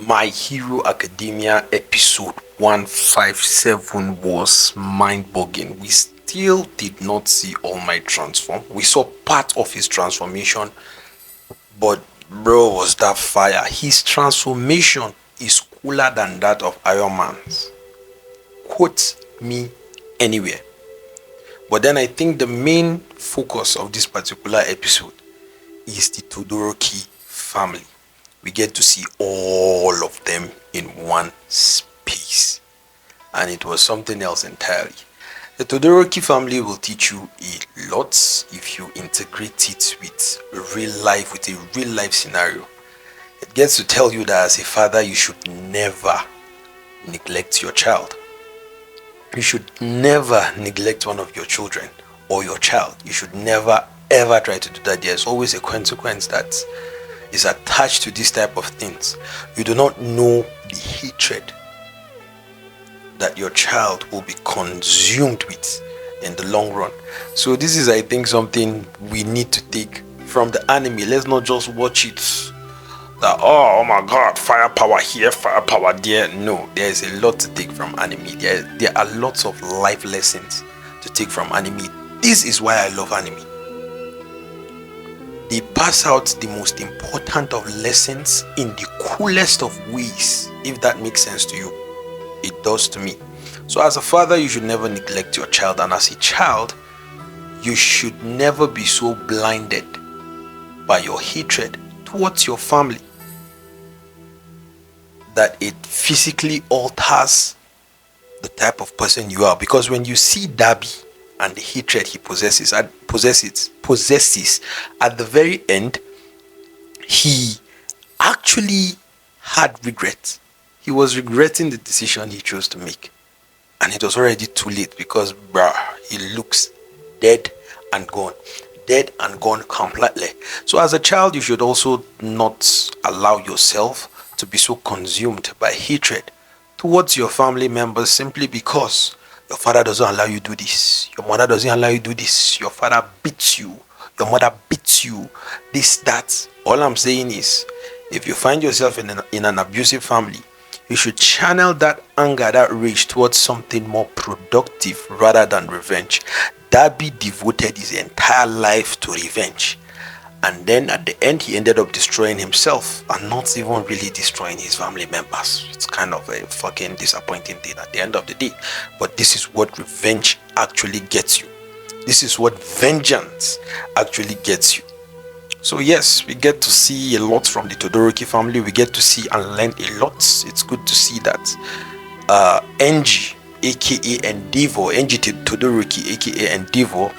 My Hero Academia episode 157 was mind-boggling. We still did not see All Might transform. We saw part of his transformation, but bro, was that fire. His transformation is cooler than that of Iron Man's. Quote me anywhere. But then I think the main focus of this particular episode is the Todoroki family. We get to see all of them in one space, and it was something else entirely. The Todoroki family will teach you a lot if you integrate it with a real life scenario. It gets to tell you that as a father, you should never neglect your child. You should never neglect one of your children or your child. You should never ever try to do that. There's always a consequence that is attached to this type of things. You do not know the hatred that your child will be consumed with in the long run. So this is, I think, something we need to take from the anime. Let's not just watch it that oh my god, firepower here, firepower there. No, there is a lot to take from anime. There are lots of life lessons to take from anime. This is why I love anime. They pass out the most important of lessons in the coolest of ways, if that makes sense to you. It does to me. So as a father, you should never neglect your child, and as a child, you should never be so blinded by your hatred towards your family that it physically alters the type of person you are. Because when you see Darby and the hatred he possesses at the very end, he actually had regret. He was regretting the decision he chose to make, and it was already too late because he looks dead and gone completely. So as a child, you should also not allow yourself to be so consumed by hatred towards your family members simply because your father doesn't allow you to do this, your mother doesn't allow you to do this, your father beats you, your mother beats you, this, that. All I'm saying is, if you find yourself in an abusive family, you should channel that anger, that rage towards something more productive rather than revenge. Darby devoted his entire life to revenge, and then at the end he ended up destroying himself and not even really destroying his family members. It's kind of a fucking disappointing thing at the end of the day, but this is what revenge actually gets you. This is what vengeance actually gets you. So yes, we get to see a lot from the Todoroki family. We get to see and learn a lot. It's good to see that Enji, aka Endeavor, Enji Todoroki, aka Endeavor,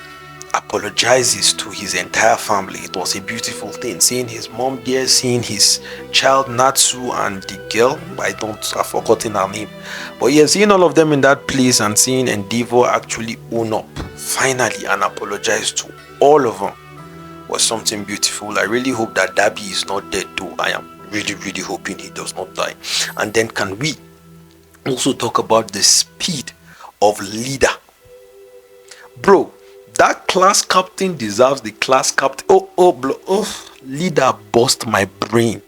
apologizes to his entire family. It was a beautiful thing, seeing his mom there, seeing his child Natsu and the girl, I've forgotten her name, but yeah, seeing all of them in that place and seeing Endeavor actually own up finally and apologize to all of them was something beautiful. I really hope that Darby is not dead though. I am really hoping he does not die. And then can we also talk about the speed of leader? Bro, that class captain deserves the class captain. Leader bust my brain.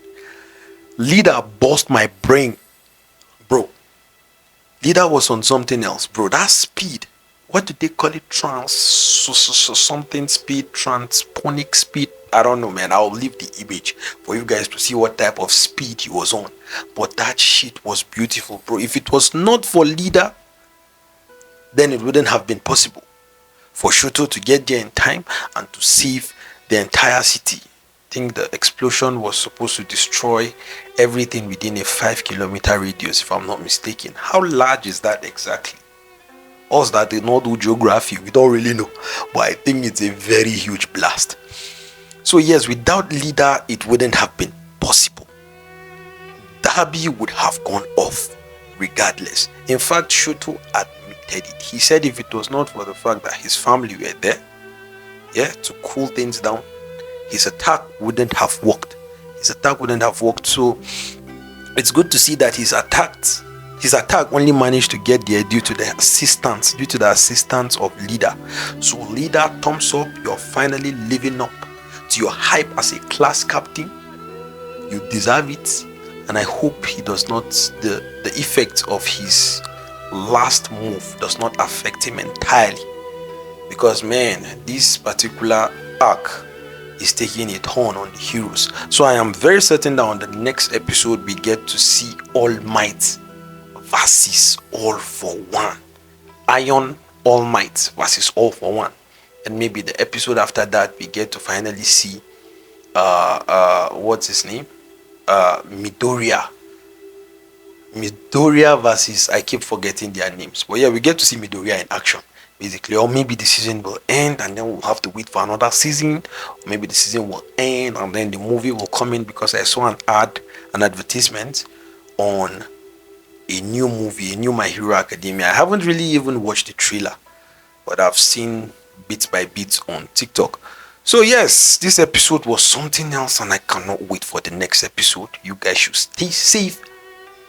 Bro. Leader was on something else, bro. That speed. What do they call it? Something speed, transponic speed. I don't know, man. I'll leave the image for you guys to see what type of speed he was on. But that shit was beautiful, bro. If it was not for leader, then it wouldn't have been possible for Shoto to get there in time and to save the entire city. I think the explosion was supposed to destroy everything within a 5-kilometer radius, if I'm not mistaken. How large is that exactly? Us that did not do geography, we don't really know, but I think it's a very huge blast. So yes, without leader, it wouldn't have been possible. Darby would have gone off regardless. In fact, Shoto admitted it. He said if it was not for the fact that his family were there, to cool things down, his attack wouldn't have worked. So it's good to see that his attack only managed to get there due to the assistance of leader. So leader, thumbs up. You're finally living up to your hype as a class captain. You deserve it. and I hope he does not, the effect of his last move does not affect him entirely, because man, this particular arc is taking a turn on the heroes. So I am very certain that on the next episode we get to see All Might versus All for One. Iron All Might versus All for One. And maybe the episode after that we get to finally see what's his name? Midoriya versus, I keep forgetting their names. But yeah, we get to see Midoriya in action, basically. Or maybe the season will end and then we'll have to wait for another season. Or maybe the season will end and then the movie will come in, because I saw an advertisement on a new movie, a new My Hero Academia. I haven't really even watched the trailer, but I've seen bit by bit on TikTok. So yes, this episode was something else and I cannot wait for the next episode. You guys should stay safe.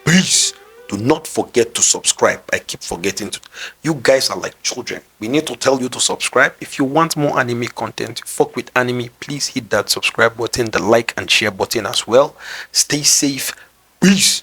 Please do not forget to subscribe. I keep forgetting to. You guys are like children. We need to tell you to subscribe. If you want more anime content, fuck with anime, please hit that subscribe button, the like and share button as well. Stay safe. Peace.